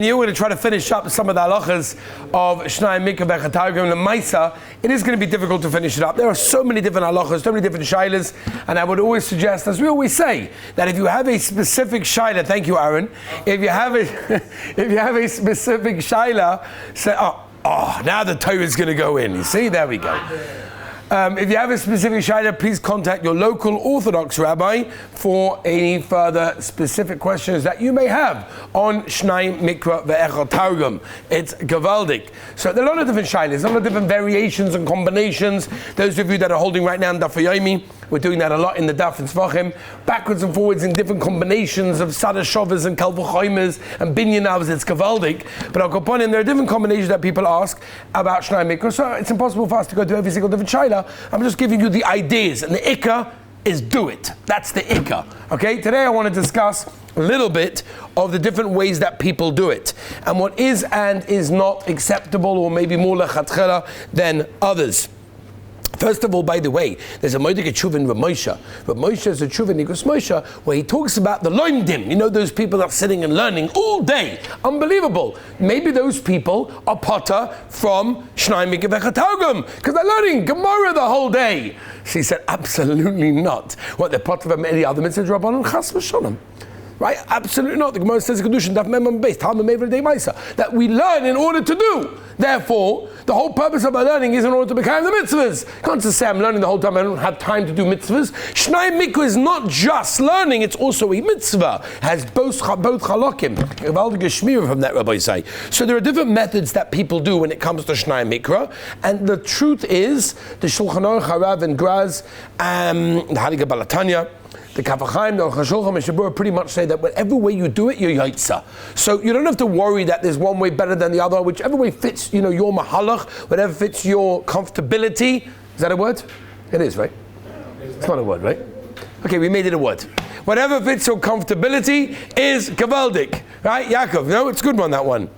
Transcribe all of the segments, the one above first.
You're going to try to finish up some of the halachos of Shnayim, Mikra, Targum, and Maisa. It is going to be difficult to finish it up. There are so many different halachos, so many different shaylas, and I would always suggest, as we always say, that if you have a specific shayla, thank you, Aaron. If you have a specific shayla, say, now the Torah is going to go in. You see, there we go. If you have a specific shayla, please contact your local Orthodox rabbi for any further specific questions that you may have on Shnayim, Mikra, Targum. It's gavaldik. So there are a lot of different shaylas, a lot of different variations and combinations. Those of you that are holding right now in Daf Yomi, we're doing that a lot in the Daf and Tzvachim, backwards and forwards in different combinations of Sada Shovas and Kalvachoimers and Binyanavs. It's gavaldik. But I'll go on in, there are different combinations that people ask about Shnayim, Mikra, so it's impossible for us to go to every single different shayla. I'm just giving you the ideas, and the ikka is do it. That's the ikka. Okay, today I want to discuss a little bit of the different ways that people do it, and what is and is not acceptable, or maybe more lechatchila than others. First of all, by the way, there's a Moedik Tshuva in Rav Moshe. Rav Moshe is a Tshuva in Igros Moshe where he talks about the loimdim. You know, those people that are sitting and learning all day. Unbelievable. Maybe those people are potter from Shnayim, Mikra, Targum because they're learning Gemara the whole day. She said, absolutely not. What, they're potter from any other mitzvah Rabbanon? Chas v'sholom. Right? Absolutely not. The Gemara says that we learn in order to do. Therefore, the whole purpose of our learning is in order to become the mitzvahs. You can't just say I'm learning the whole time, I don't have time to do mitzvahs. Shnayim Mikra is not just learning, it's also a mitzvah. It has both chalakim. From that, Rabbi say. So there are different methods that people do when it comes to Shnayim Mikra. And the truth is, the Shulchan Aruch Harav and Graz, the Haliga Balatanya, the Kavachaim, the Chashulcham, and Shabura pretty much say that whatever way you do it, you're yaitza. So you don't have to worry that there's one way better than the other. Whichever way fits, your mahalach, whatever fits your comfortability. Is that a word? It is, right? It's not a word, right? Okay, we made it a word. Whatever fits your comfortability is gavaldik, right? Yaakov, no, it's a good one, that one.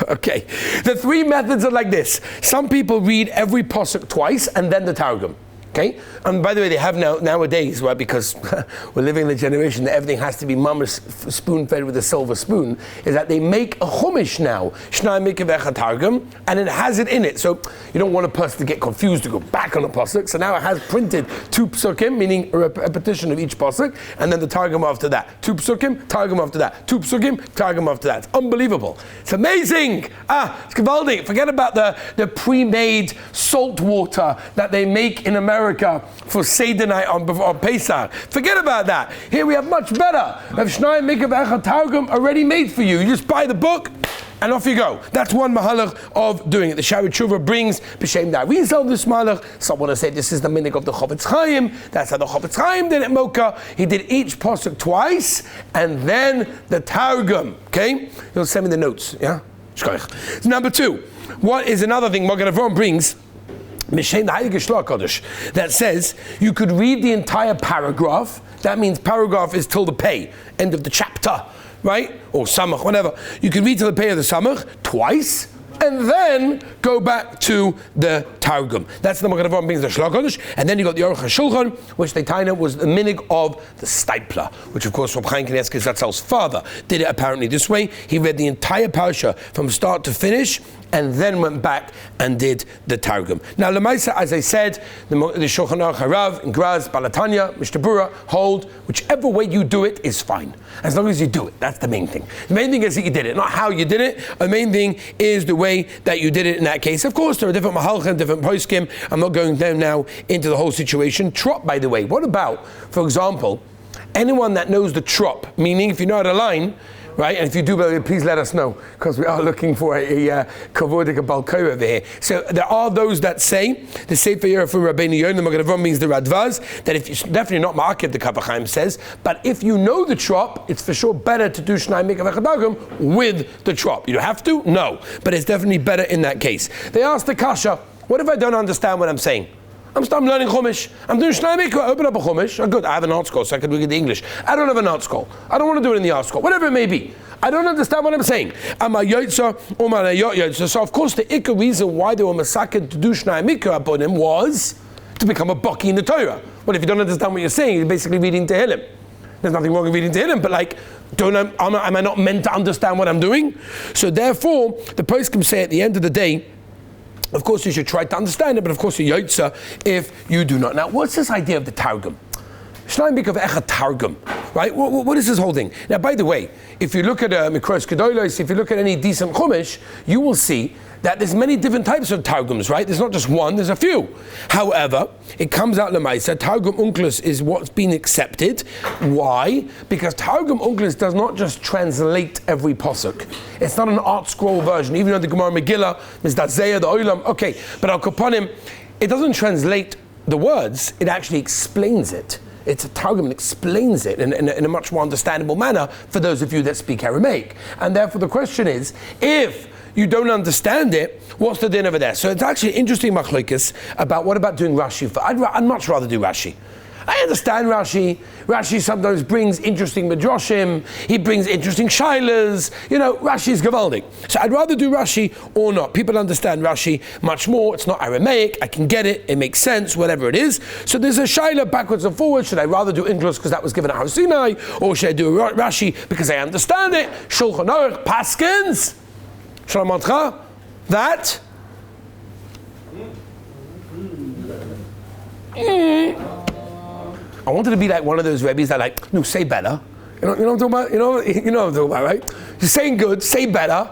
Okay, the three methods are like this. Some people read every pasuk twice and then the Targum. Okay, and by the way, they have nowadays, right? Because we're living in a generation that everything has to be mama's spoon-fed with a silver spoon. Is that they make a chumash now, Shnayim, Mikra, Targum, and it has it in it. So you don't want a person to get confused to go back on a pasuk. So now it has printed 2 psukim, meaning a repetition of each pasuk, and then the Targum after that. 2 psukim, Targum after that. 2 psukim, Targum after that. It's unbelievable. It's amazing. It's gavaldik. Forget about the pre-made salt water that they make in America for Seder night on Pesach. Forget about that. Here we have much better. We have Shnayim, Mikra, Targum already made for you. You just buy the book and off you go. That's one mahalach of doing it. The Shari Tshuva brings b'shem that we sell this mahalach. Some want to say this is the minig of the Chofetz Chaim. That's how the Chofetz Chaim did it. Mocha. He did each pasuk twice and then the Targum. Okay, you'll send me the notes. Yeah. Number 2. What is another thing Magen Avraham brings? That says you could read the entire paragraph. That means paragraph is till the pei, end of the chapter, right? Or samach, whatever. You can read till the pei of the samach twice, and then go back to the Targum. That's the Magen Avraham brings the Shlach Kodesh, and then you got the Aruch HaShulchan, which they tie was the minig of the Stipler, which of course Reb Chaim Kanievsky Zatzal's father did it apparently this way. He read the entire parasha from start to finish, and then went back and did the Targum. Now, Lemaisa, as I said, the Shulchan Aruch Harav, and Graz, Balatanya, Mishnah Berurah hold whichever way you do it is fine, as long as you do it. That's the main thing. The main thing is that you did it, not how you did it. The main thing is the way that you did it in that case. Of course, there are different mahalchim, different poskim. I'm not going down now into the whole situation. Trop, by the way. What about, for example, anyone that knows the trop, meaning if you know how to line, right? And if you do, please let us know, because we are looking for a kavodik balkoy over here. So there are those that say, the Sefer Yerah from Rabbeinu Yonah, the Magen Avraham means the Radvaz, that if you're definitely not ma'akev, the Kavachaim says, but if you know the trop, it's for sure better to do Shnayim, Mikra, Targum with the trop. You don't have to? No. But it's definitely better in that case. They asked the Kasha, what if I don't understand what I'm saying? I'm learning Chumash. I'm doing Shnayim Mikra. Open up a Chumash. Oh, good. I have an art school, so I can read the English. I don't have an art school. I don't want to do it in the art school. Whatever it may be. I don't understand what I'm saying. Am I Yotza or am I not Yotza? So of course the ikka reason why they were masakin to do Shnayim Mikra upon him was to become a baki in the Torah. Well, if you don't understand what you're saying, you're basically reading Tehillim. There's nothing wrong with reading Tehillim, but like, am I not meant to understand what I'm doing? So therefore, the poskim say at the end of the day, of course you should try to understand it, but of course you're yotza if you do not. Now, what's this idea of the Targum? Shnayim of Echad Targum, right? What is this whole thing? Now, by the way, if you look at Mikra Kedolos, if you look at any decent Chumash, you will see that there's many different types of Targums, right? There's not just one, there's a few. However, it comes out Lemaisa, Targum Onkelos is what's been accepted. Why? Because Targum Onkelos does not just translate every pasuk. It's not an art scroll version, even though the Gemara Megillah, Mizdazeh, the Olam, okay, but Al Kaponim, it doesn't translate the words, it actually explains it. It's a Targum that explains it in a much more understandable manner for those of you that speak Aramaic. And therefore the question is, if you don't understand it, what's the din over there? So it's actually interesting machlokes about what about doing Rashi. I'd much rather do Rashi. I understand Rashi. Rashi sometimes brings interesting midrashim. He brings interesting shilas. Rashi is gavaldik. So I'd rather do Rashi or not. People understand Rashi much more. It's not Aramaic. I can get it. It makes sense, whatever it is. So there's a shaila backwards and forwards. Should I rather do English because that was given at Har Sinai, or should I do Rashi because I understand it? Shulchan Aruch paskins. Shalom Atcha. That. I wanted to be like one of those rabbis that no, say better. You know what I'm talking about? You know what I'm talking about, right? You're saying good, say better.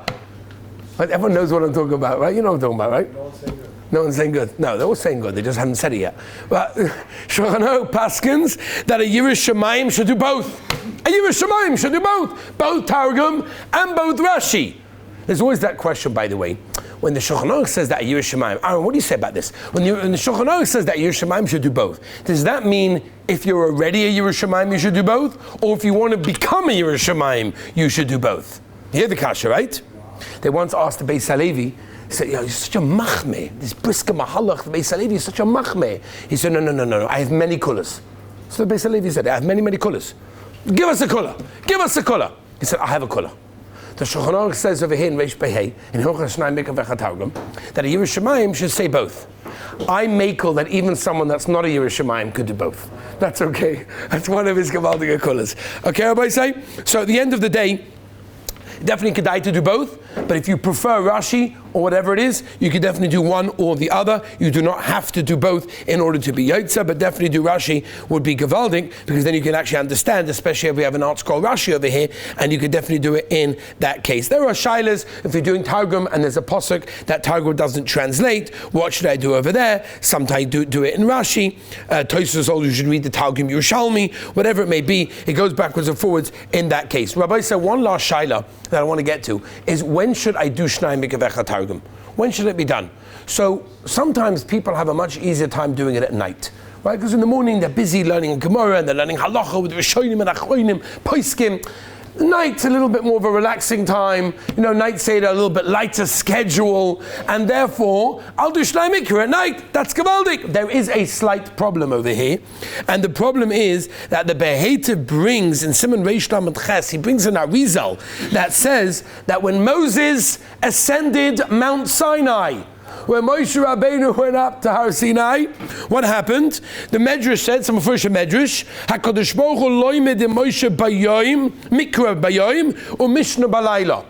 But everyone knows what I'm talking about, right? You know what I'm talking about, right? No one's saying good. No one's saying good. No, they're all saying good. They just haven't said it yet. But Shulchan Aruch paskins that a Yiras Shamayim should do both. A Yiras Shamayim should do both Targum and both Rashi. There's always that question, by the way. When the Shulchan Aruch says that a Yiras Shamayim, Aaron, what do you say about this? When the Shulchan Aruch says that Yiras Shamayim should do both, does that mean if you're already a Yiras Shamayim, you should do both? Or if you want to become a Yiras Shamayim, you should do both? You hear the kasha, right? They once asked the Beis Halevi, he said, you're such a machmeh, this brisker mahalach, the Beis Halevi is such a machmeh. He said, no, I have many colors. So the Beis Halevi said, I have many colors. Give us a color. He said, I have a color. The Shulchan Aruch says over here in Reish Behei, in Hilchos Shnayim Mikra v'Echad Targum, that a Yiras Shamayim should say both. I makel that even someone that's not a Yiras Shamayim could do both. That's okay. That's one of his Gavaldiga colors. Okay, everybody say? So at the end of the day, definitely kedai to do both, but if you prefer Rashi or whatever it is, you can definitely do one or the other. You do not have to do both in order to be Yotza, but definitely do Rashi would be gavaldik, because then you can actually understand, especially if we have an art scroll Rashi over here, and you can definitely do it in that case. There are shilas, if you're doing Targum and there's a pasuk that Targum doesn't translate, what should I do over there? Sometimes do it in Rashi. Tosfos holds you should read the Targum Yerushalmi, whatever it may be, it goes backwards and forwards in that case. Rabbi said one last shaila that I want to get to is, when should I do Shnayim Mikra v'Echad Targum? When should it be done? So sometimes people have a much easier time doing it at night, right? Because in the morning they're busy learning Gemara and they're learning Halacha with Rishonim and Achronim, Poskim. Night's a little bit more of a relaxing time. Night Seder a little bit lighter schedule, and therefore I'll do Shnayim Mikra at night. That's gavaldik. There is a slight problem over here, and the problem is that the Behetiv brings in Simon Reish Lamed Ches, he brings an Arizal that says that when Moses ascended Mount Sinai, when Moshe Rabbeinu went up to Har Sinai, what happened? The Medrash said, some first Medrash, HaKadosh Baruch Hu loimed Moshe bayayim, Mikra bayayim, or Mishnah balayla.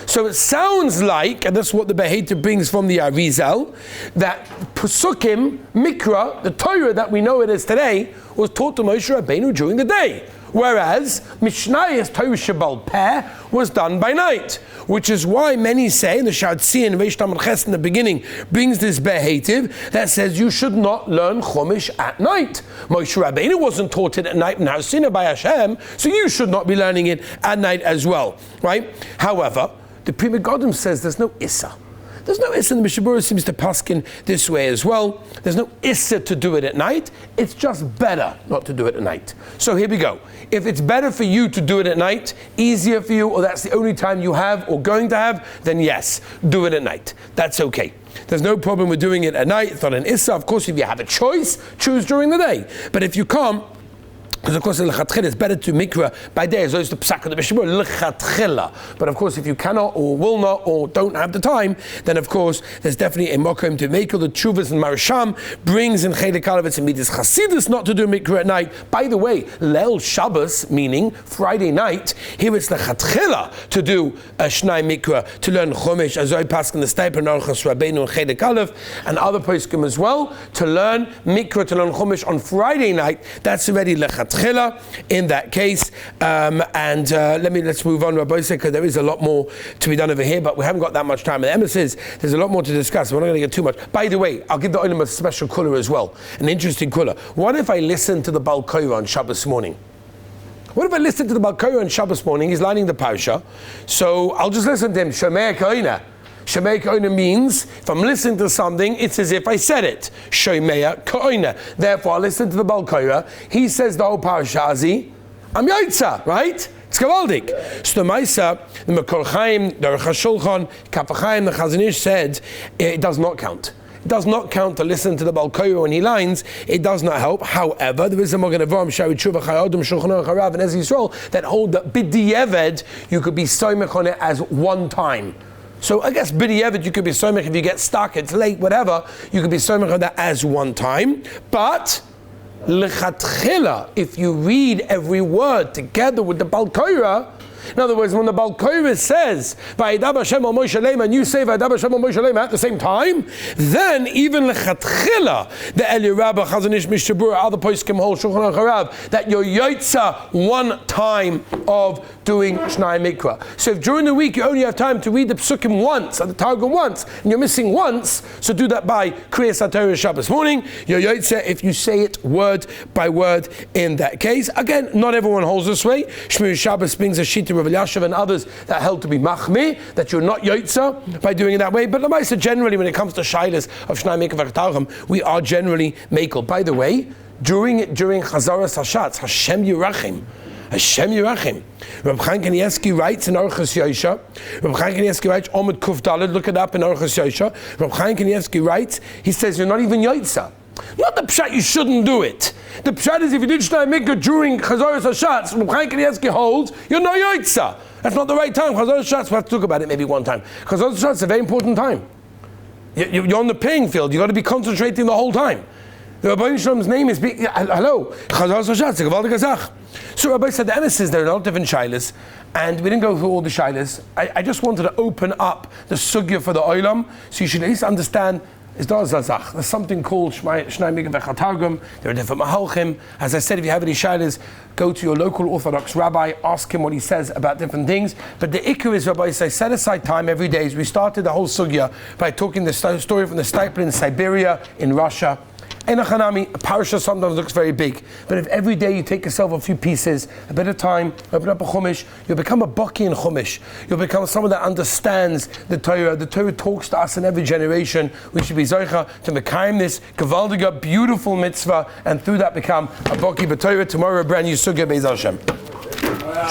So it sounds like, and that's what the Beheita brings from the Arizal, that Pesukim, Mikra, the Torah that we know it is today, was taught to Moshe Rabbeinu during the day. Whereas Mishnayos Torah Shebal Peh was done by night, which is why many say, and the Shadzi and Reish Lamed Ches in the beginning brings this Behetiv that says you should not learn Chumash at night. Moshe Rabbeinu wasn't taught it at night in Har Sinai by Hashem, so you should not be learning it at night as well, right? However, the Pri Megadim says there's no Issa. There's no Issa, and the Mishabura seems to paskin this way as well. There's no Issa to do it at night. It's just better not to do it at night. So here we go. If it's better for you to do it at night, easier for you, or that's the only time you have or going to have, then yes, do it at night. That's okay. There's no problem with doing it at night. It's not an Issa. Of course, if you have a choice, choose during the day. But if you can't, Because of course, it's better to mikra by day as opposed to psak of the Mishabur lechatchila. But of course, if you cannot or will not or don't have the time, then of course there's definitely a mokum to make. The Chuvas and Marasham brings in Chelik Aleph and Midas Chasidus not to do mikra at night. By the way, Leil Shabbos, meaning Friday night, here it's lechatchila to do a Shnayim mikra to learn Chumash as I pass in the Stipend Halachos Rabbeinu and Chelik Aleph and other poskim as well to learn mikra to learn Chumash on Friday night. That's already lechatchila. In that case, let's move on, Rabbi, because there is a lot more to be done over here, but we haven't got that much time. And the emphasis, there's a lot more to discuss. We're not going to get too much. By the way, I'll give the Olam a special colour as well, an interesting colour. What if I listen to the Baal Korah on Shabbos morning? What if I listen to the Baal Korah on Shabbos morning? He's learning the Parsha, so I'll just listen to him. Shomei Koina. Shomei Koina means, if I'm listening to something, it's as if I said it. Shomei Koina. Therefore, I listen to the Baal Korah. He says the whole Parashazi. I'm Yaitza, right? It's Gavaldik. So the Maisa, the Mikra Chaim, the Rechashulchan, Kapachayim, the Chazon Ish said, it does not count. It does not count to listen to the Baal Korah when he lines. It does not help. However, there is a Magen Avraham, Shari Tshuva, Chayodom, Shulchan Aruch Harav, and Ez Yisrael that hold that B'di'eved, you could be soymech on it as one time. So I guess B'di'eved, you could be soymech if you get stuck, it's late, whatever, you could be soymech on that as one time. But lechatchila, if you read every word together with the Baal Korah, in other words, when the Baal Korah says Vayidab Hashem al Moshe Leima and you say Vayidab Hashem al Moshe Leima at the same time, then even lechatchila, the Eli Rabbah, Chazon Ish, Mishabur, other poskim hold Shulchan Aruch Harav, that you're yotza one time of doing Shnayim Mikra. So if during the week you only have time to read the Psukim once, and the Targum once, and you're missing once, so do that by Kriyas HaTorah Shabbos morning, you're yotza if you say it word by word in that case. Again, not everyone holds this way. Shmir Shabbos brings a sheet Rav Elyashiv and others that held to be machmir, that you're not yotza by doing it that way. But Lamaisa, generally, when it comes to shaylas of Shnayim Mikra v'Targum, we are generally makel. By the way, during Chazaras Hashatz, Hashem Yirachim. Hashem Yirachim. Reb Chaim Kanievsky writes in Orchos Yosha. Reb Chaim Kanievsky writes Omid Kuf Daled. Look it up in Orchos Yosha. Reb Chaim Kanievsky writes. He says you're not even yotza. Not the pshat you shouldn't do it. The pshat is if you did Shnayim Mikra during Chazaras Hashatz, Reb Chaim Kanievsky holds you're no yotza. That's not the right time. Chazaras Hashatz, we have to talk about it maybe one time. Chazaras Hashatz is a very important time. You're on the playing field. You've got to be concentrating the whole time. The Rabbi Shalom's name is hello. Chazaras Hashatz, a Gavaldik Azach. So Rabbi said the emissaries, there are a lot of different shilas, and we didn't go through all the shilas. I just wanted to open up the sugya for the olam, so you should at least understand. There's something called Shnayim Mikra v'Targum. There are different mahalchim. As I said, if you have any shilas, go to your local Orthodox rabbi, ask him what he says about different things. But the ikkur is, Rabbi says, set aside time every day. As we started the whole sugya by talking the story from the stipend in Siberia, in Russia. A parasha sometimes looks very big, but if every day you take yourself a few pieces, a bit of time, open up a chumash, you'll become a baki in chumash. You'll become someone that understands the Torah. The Torah talks to us in every generation. We should be zoicha to mekayim this gavaldiga, beautiful mitzvah, and through that become a baki b'Torah. Tomorrow, a brand new sugya be'ez Hashem.